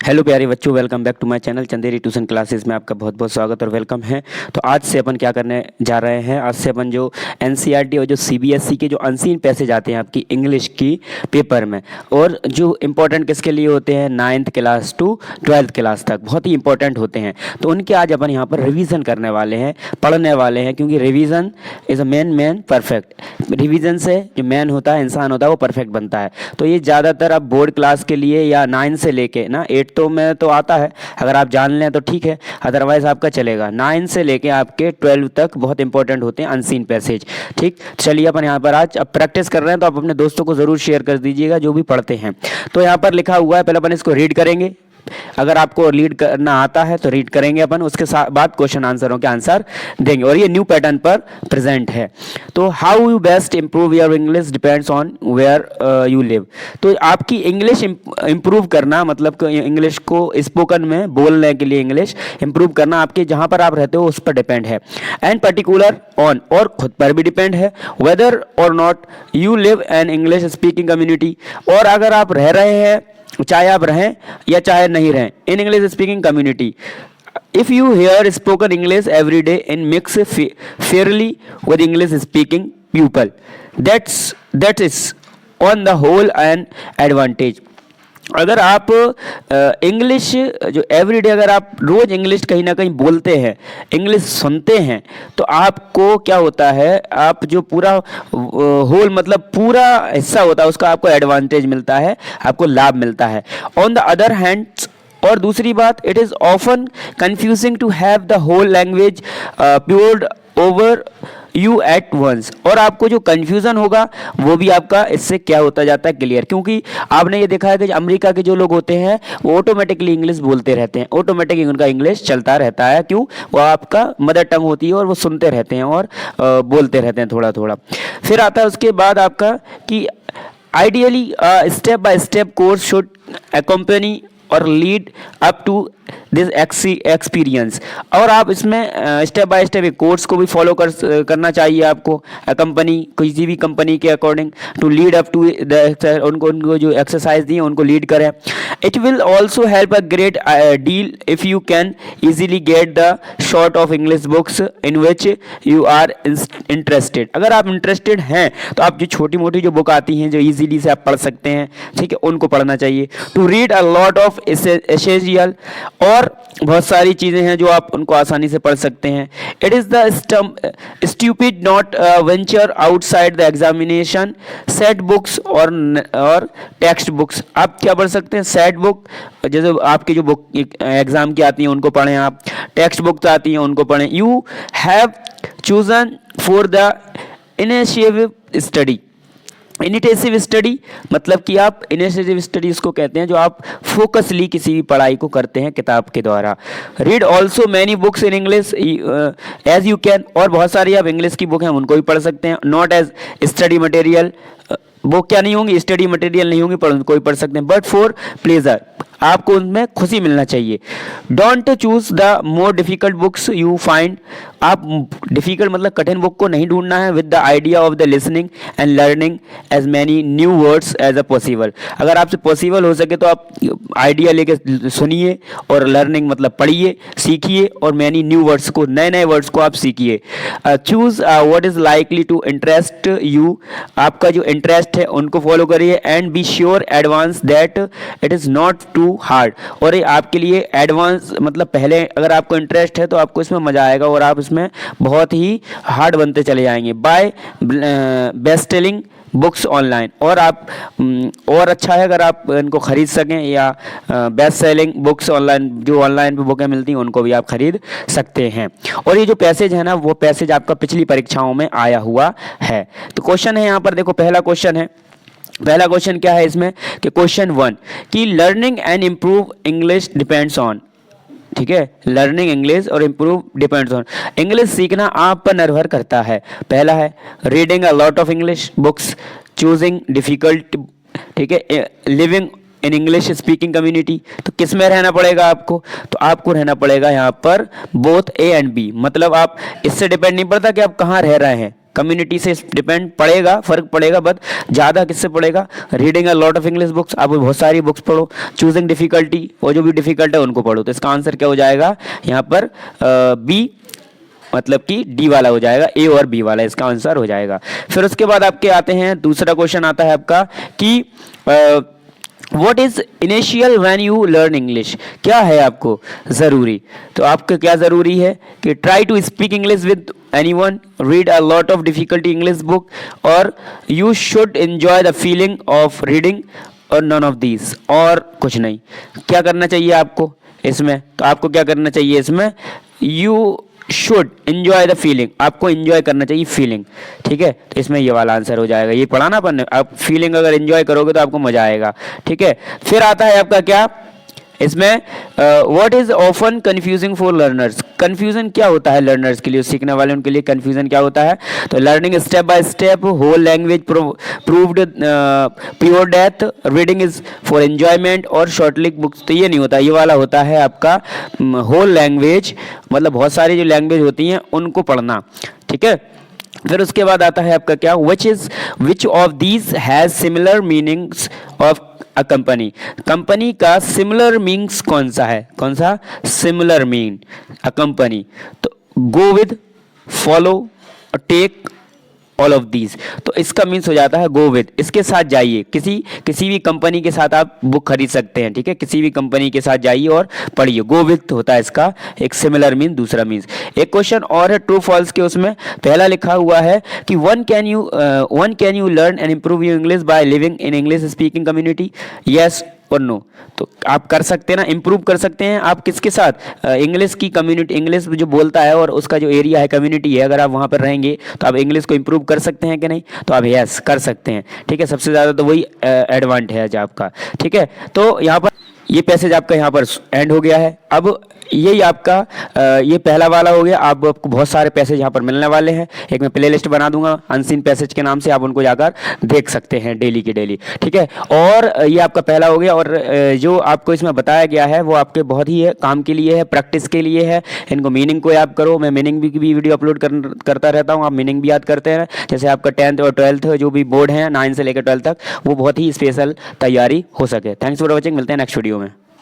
Hello प्यारे बच्चों, welcome back to my channel Chanderi tuition classes में आपका बहुत बहुत स्वागत और वेलकम है। तो आज से अपन क्या करने जा रहे हैं, आज से अपन जो एनसीईआरटी और जो सीबीएसई के जो अनसीन पैसेज आते हैं आपकी इंग्लिश की पेपर में, और जो इम्पोर्टेंट किसके लिए होते हैं, 9th class to 12th class तक बहुत ही इंपॉर्टेंट होते हैं। तो उनके आज अपन यहाँ पर रिविज़न करने वाले हैं, पढ़ने वाले हैं, क्योंकि revision is a man perfect. Revision से जो मैन होता है, इंसान होता है, वो परफेक्ट बनता है। तो ये ज़्यादातर अब बोर्ड क्लास के लिए या 9 से लेके ना 8 तो में तो आता है, अगर आप जान लें तो ठीक है, अदरवाइज आपका चलेगा। 9 से लेके आपके 12 तक बहुत इंपॉर्टेंट होते हैं अनसीन पैसेज। ठीक, चलिए अपन यहाँ पर आज अब प्रैक्टिस कर रहे हैं, तो आप अपने दोस्तों को ज़रूर शेयर कर दीजिएगा जो भी पढ़ते हैं। तो यहाँ पर लिखा हुआ है, पहले अपन इसको रीड करेंगे। अगर आपको रीड करना आता है तो रीड करेंगे अपन, उसके बाद क्वेश्चन आंसरों के आंसर देंगे, और ये न्यू पैटर्न पर प्रेजेंट है। तो how you best improve your English depends on where you live. तो आपकी इंग्लिश इंप्रूव करना, मतलब इंग्लिश को स्पोकन में बोलने के लिए इंग्लिश इंप्रूव करना आपके जहां पर आप रहते हो उस पर डिपेंड है, एंड पर्टिकुलर ऑन, और खुद पर भी डिपेंड है, वेदर और not you live an English speaking community, और अगर आप रह रहे हैं, चाहे आप रहें या चाहे नहीं रहें, in English speaking community. If you hear spoken English every day and mix fairly with English speaking people, that is on the whole an advantage. अगर आप इंग्लिश जो एवरीडे, अगर आप रोज़ इंग्लिश कहीं ना कहीं बोलते हैं, इंग्लिश सुनते हैं, तो आपको क्या होता है, आप जो पूरा होल मतलब पूरा हिस्सा होता है उसका आपको एडवांटेज मिलता है, आपको लाभ मिलता है। ऑन द अदर हैंड, और दूसरी बात, it is often confusing to have the whole language poured over you at once, और आपको जो कंफ्यूजन होगा वो भी आपका इससे क्या होता जाता है, क्लियर। क्योंकि आपने ये देखा है कि अमेरिका के जो लोग होते हैं वो ऑटोमेटिकली इंग्लिश बोलते रहते हैं, ऑटोमेटिकली उनका इंग्लिश चलता रहता है। क्यों? वो आपका मदर टंग होती है और वो सुनते रहते हैं और बोलते रहते हैं थोड़ा थोड़ा। फिर आता है उसके बाद आपका कि ideally step by step course should accompany और lead up to this experience, और आप इसमें स्टेप बाय स्टेप एक कोर्स को भी फॉलो करना चाहिए आपको, कंपनी किसी भी कंपनी के according, to lead up to उनको जो एक्सरसाइज दी है उनको लीड करें। It will also help a great deal if you can easily get the short of English books in which you are interested. अगर आप इंटरेस्टेड हैं तो आप जो छोटी मोटी जो बुक आती हैं जो ईजिली से आप पढ़ सकते हैं, ठीक है, उनको पढ़ना चाहिए। To read a lot of essential, और बहुत सारी चीज़ें हैं जो आप उनको आसानी से पढ़ सकते हैं। It is the stupid not venture outside the examination set books और टेक्स्ट बुक्स। आप क्या पढ़ सकते हैं, सेट बुक, जैसे आपकी जो बुक एग्जाम की आती हैं उनको पढ़ें, आप टेक्स्ट बुक्स आती हैं उनको पढ़ें। You have chosen for the initiative study. Initiative study मतलब कि आप इनिशिएटिव स्टडी इसको कहते हैं जो आप फोकसली किसी भी पढ़ाई को करते हैं किताब के द्वारा। Read also many books in English as you can, और बहुत सारी आप इंग्लिश की बुक हैं उनको भी पढ़ सकते हैं। नॉट एज स्टडी मटेरियल, वो क्या नहीं होंगी, स्टडी मटेरियल नहीं होंगी, पर उनको भी पढ़ सकते हैं। बट फॉर प्लेजर, आपको उनमें खुशी मिलना चाहिए। Don't choose the more difficult books you find, आप डिफिकल्ट मतलब कठिन बुक को नहीं ढूंढना है। With the idea of the listening and learning as many new words as a possible, अगर आपसे पॉसिबल हो सके तो आप आइडिया लेके सुनिए और लर्निंग मतलब पढ़िए, सीखिए, और मैनी न्यू वर्ड्स को, नए नए वर्ड्स को आप सीखिए। Choose what is likely to interest you, आपका जो इंटरेस्ट है उनको फॉलो करिए। And be sure advance that it is not too hard, और ये आपके लिए एडवांस मतलब पहले अगर आपको इंटरेस्ट है तो आपको इसमें मजा आएगा और आप इसमें बहुत ही हार्ड बनते चले जाएंगे। Buy best selling books online, और आप और अच्छा है अगर आप इनको खरीद सकें, या बेस्ट सेलिंग बुक्स ऑनलाइन, जो ऑनलाइन पे बुकें मिलती हैं उनको भी आप खरीद सकते हैं। और ये जो पैसेज है ना, वो पैसेज आपका पिछली परीक्षाओं में आया हुआ है। तो क्वेश्चन है यहाँ पर, देखो पहला क्वेश्चन है, पहला क्वेश्चन क्या है इसमें कि क्वेश्चन 1 कि learning and improve English depends on, ठीक है, लर्निंग इंग्लिश और इम्प्रूव डिपेंड्स ऑन, इंग्लिश सीखना आप पर निर्भर करता है। पहला है reading a lot of English books, choosing difficult, ठीक है, living in English speaking community. तो किस में रहना पड़ेगा आपको, तो आपको रहना पड़ेगा यहाँ पर बोथ ए एंड बी, मतलब आप इससे डिपेंड नहीं पड़ता कि आप कहाँ रह रहे हैं, कम्युनिटी से डिपेंड पड़ेगा, फर्क पड़ेगा, बट ज़्यादा किससे पड़ेगा? Reading a lot of English books, आप बहुत सारी बुक्स पढ़ो। चूजिंग डिफिकल्टी, और जो भी डिफिकल्ट है उनको पढ़ो। तो इसका आंसर क्या हो जाएगा यहाँ पर? बी, मतलब कि डी वाला हो जाएगा, ए और बी वाला इसका आंसर हो जाएगा। फिर उसके बाद आपके आते हैं, दूसरा क्वेश्चन आता है आपका कि what is initial when you learn English? क्या है आपको ज़रूरी? तो आपको क्या ज़रूरी है कि try to speak English with anyone, read a lot of difficulty English book, और you should enjoy the feeling of reading, और नन ऑफ दीज, और कुछ नहीं। क्या करना चाहिए आपको इसमें? तो आपको क्या करना चाहिए इसमें? You should enjoy the feeling, आपको एंजॉय करना चाहिए फीलिंग, ठीक है। तो इसमें ये वाला आंसर हो जाएगा। ये पढ़ा ना अपन ने, आप फीलिंग अगर एंजॉय करोगे तो आपको मजा आएगा, ठीक है। फिर आता है आपका क्या इसमें? What is often confusing for learners? Confusion क्या होता है लर्नर्स के लिए, सीखने वाले उनके लिए कंफ्यूजन क्या होता है? तो learning step by step, whole language proved pure death, reading is for enjoyment, और शॉर्टली बुक्स। तो ये नहीं होता, ये वाला होता है आपका होल लैंग्वेज, मतलब बहुत सारी जो लैंग्वेज होती हैं उनको पढ़ना, ठीक है। फिर उसके बाद आता है आपका क्या? Which of these has similar meanings of a company? Company का सिमिलर मीनिंग्स कौन सा है? कौन सा सिमिलर मीन अ कंपनी? तो go with, follow, take, all of these. तो इसका मीन्स हो जाता है गो विद, इसके साथ जाइए। किसी भी कंपनी के साथ आप बुक खरीद सकते हैं, ठीक है। किसी भी कंपनी के साथ जाइए और पढ़िए। गो विद होता है इसका एक सिमिलर मीन, दूसरा मीन्स। एक क्वेश्चन और है ट्रू फॉल्स के, उसमें पहला लिखा हुआ है कि one can you learn and improve your English by living in English speaking community, yes और नो? तो आप कर सकते हैं ना, इंप्रूव कर सकते हैं आप किसके साथ? इंग्लिश की कम्युनिटी, इंग्लिश जो बोलता है और उसका जो एरिया है, कम्युनिटी है, अगर आप वहाँ पर रहेंगे तो आप इंग्लिश को इंप्रूव कर सकते हैं कि नहीं? तो आप यस कर सकते हैं, ठीक है। सबसे ज़्यादा तो वही एडवांटेज है आपका, ठीक है। तो यहाँ पर ये पैसेज आपका यहाँ पर एंड हो गया है। अब यही आपका ये पहला वाला हो गया। आपको बहुत सारे पैसेज यहाँ पर मिलने वाले हैं। एक मैं प्ले लिस्ट बना दूंगा अनसीन पैसेज के नाम से, आप उनको जाकर देख सकते हैं डेली की डेली, ठीक है। और ये आपका पहला हो गया, और जो आपको इसमें बताया गया है वो आपके बहुत ही काम के लिए है, प्रैक्टिस के लिए है। इनको मीनिंग को याद करो। मैं मीनिंग भी वीडियो अपलोड करता रहता हूँ, आप मीनिंग भी याद करते हैं। जैसे आपका 10th और 12th जो भी बोर्ड है 9 से लेकर 12 तक, वो बहुत ही स्पेशल तैयारी हो सके। थैंक्स फॉर वॉचिंग, मिलते हैं नेक्स्ट वीडियो में।